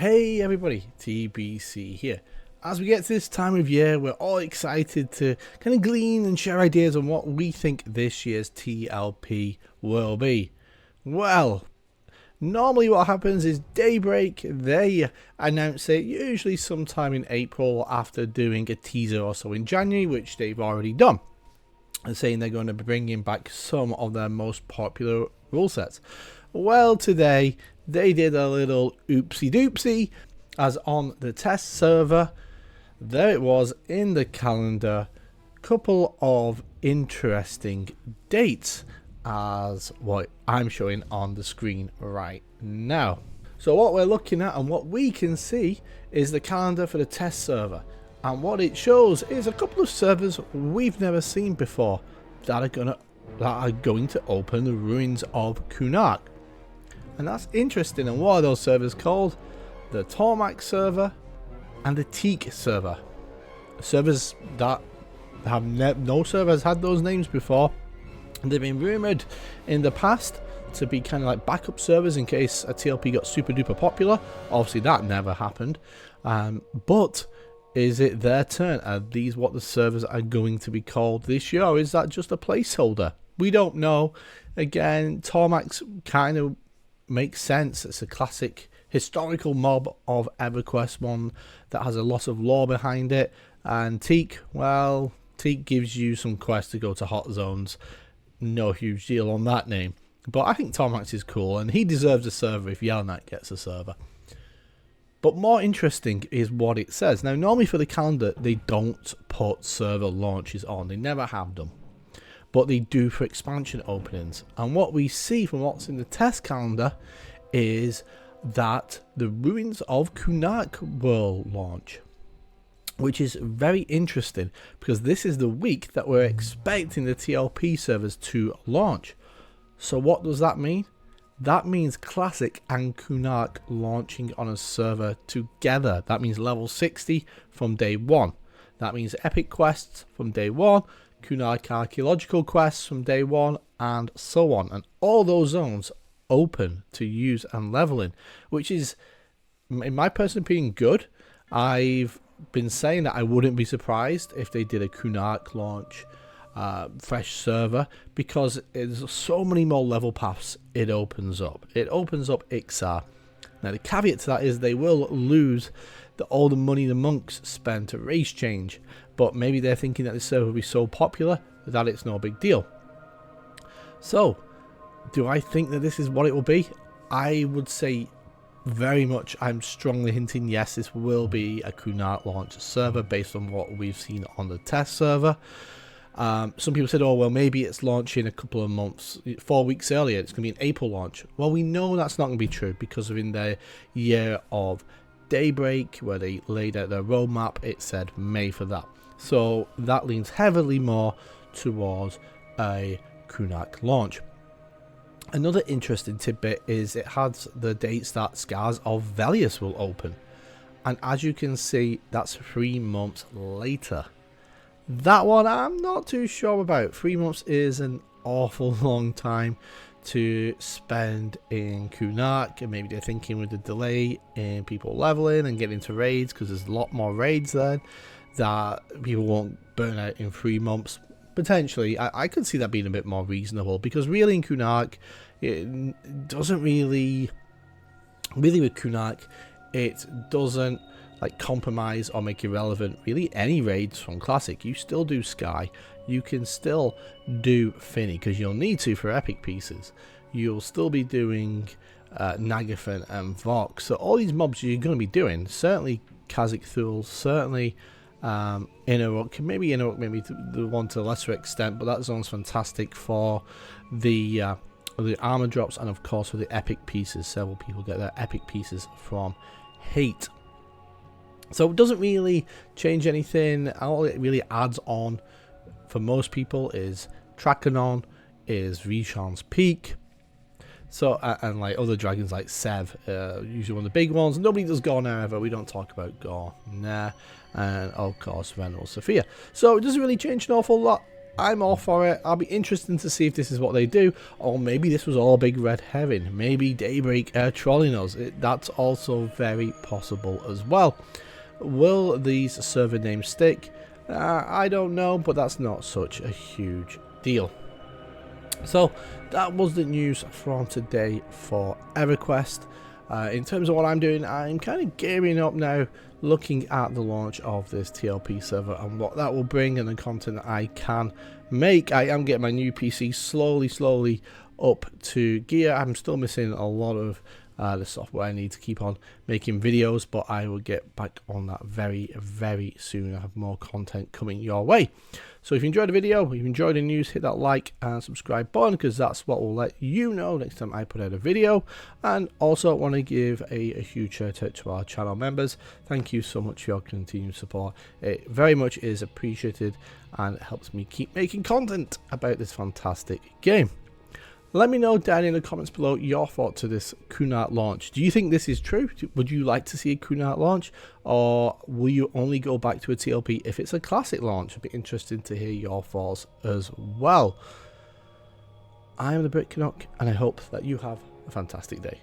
Hey everybody, TBC here. As we get to this time of year, we're all excited to kind of glean and share ideas on what we think this year's TLP will be. Well, normally what happens is Daybreak, they announce it usually sometime in April after doing a teaser or so in January, which they've already done, and saying they're going to be bringing back some of their most popular rule sets. Well, today they did a little oopsie doopsie, as on the test server, there it was in the calendar, couple of interesting dates as what I'm showing on the screen right now. So what we're looking at and what we can see is the calendar for the test server, and what it shows is a couple of servers we've never seen before that are going to open the ruins of Kunark. And that's interesting. And what are those servers called? The Tormac server and the Teak server. Servers that have no server has had those names before. And they've been rumored in the past to be kind of like backup servers in case a TLP got super duper popular. Obviously that never happened. But is it their turn? Are these what the servers are going to be called this year? Or is that just a placeholder? We don't know. Again, Tormac's kind of makes sense. It's a classic historical mob of EverQuest, one that has a lot of lore behind it. And Teak, well, Teak gives you some quests to go to hot zones. No huge deal on that name. But I think Tormax is cool, and he deserves a server if Yelnak gets a server. But more interesting is what it says. Now, normally for the calendar, they don't put server launches on. They never have done. But they do for expansion openings. And what we see from what's in the test calendar is that the Ruins of Kunark will launch, which is very interesting because this is the week that we're expecting the TLP servers to launch. So what does that mean? That means Classic and Kunark launching on a server together. That means level 60 from day one. That means epic quests from day one, Kunark archaeological quests from day one, and so on. And all those zones open to use and level in, which is, in my personal opinion, good. I've been saying that I wouldn't be surprised if they did a Kunark launch fresh server, because there's so many more level paths it opens up. It opens up Ixar. Now the caveat to that is they will lose all the money the monks spend to race change, but maybe they're thinking that this server will be so popular that it's no big deal. So, do I think that this is what it will be? I would say very much, I'm strongly hinting yes, this will be a Kunark launch server based on what we've seen on the test server. Some people said, oh, well, maybe it's launching a couple of months, 4 weeks earlier. It's going to be an April launch. Well, we know that's not going to be true because of in their year of Daybreak, where they laid out their roadmap, it said May for that. So that leans heavily more towards a Kunark launch. Another interesting tidbit is it has the dates that Scars of Velius will open. And as you can see, that's 3 months later. That one I'm not too sure about. 3 months is an awful long time to spend in Kunark, and maybe they're thinking with the delay in people leveling and getting into raids, because there's a lot more raids then, that people won't burn out in 3 months. Potentially, I could see that being a bit more reasonable, because really in Kunark, it doesn't really with Kunark, it doesn't like compromise or make irrelevant really any raids from Classic. You still do Sky, you can still do Finny, because you'll need to for epic pieces. You'll still be doing Nagafen and Vox, so all these mobs you're going to be doing. Certainly Kha'Zix Thul, certainly Inneruk, maybe Inneruk, maybe the one to a lesser extent, but that zone's fantastic for the armor drops, and of course for the epic pieces. Several people get their epic pieces from Hate. So it doesn't really change anything. All it really adds on for most people is Trachanon, is Rishon's Peak. So, and like other dragons like Sev, usually one of the big ones. Nobody does Gore now ever. We don't talk about Gore. Nah. And of course, Venerable Sophia. So it doesn't really change an awful lot I'm all for it. I'll be interested to see if this is what they do, or maybe this was all a big red herring. Maybe Daybreak are trolling us. That's also very possible as well. Will these server names stick? I don't know, but that's not such a huge deal. So that was the news from today for EverQuest. In terms of what I'm doing, I'm kind of gearing up now, looking at the launch of this TLP server and what that will bring and the content I can make. I am getting my new PC slowly up to gear. I'm still missing a lot of the software I need to keep on making videos, but I will get back on that very soon. I have more content coming your way. So if you enjoyed the video, if you enjoyed the news, hit that like and subscribe button, because that's what will let you know next time I put out a video. And also want to give a huge shout out to our channel members. Thank you so much for your continued support. It very much is appreciated and it helps me keep making content about this fantastic game. Let me know down in the comments below your thoughts of this Kunat launch. Do you think this is true? Would you like to see a Kunat launch? Or will you only go back to a TLP if it's a classic launch? It'd be interesting to hear your thoughts as well. I am the Brit Canuck, and I hope that you have a fantastic day.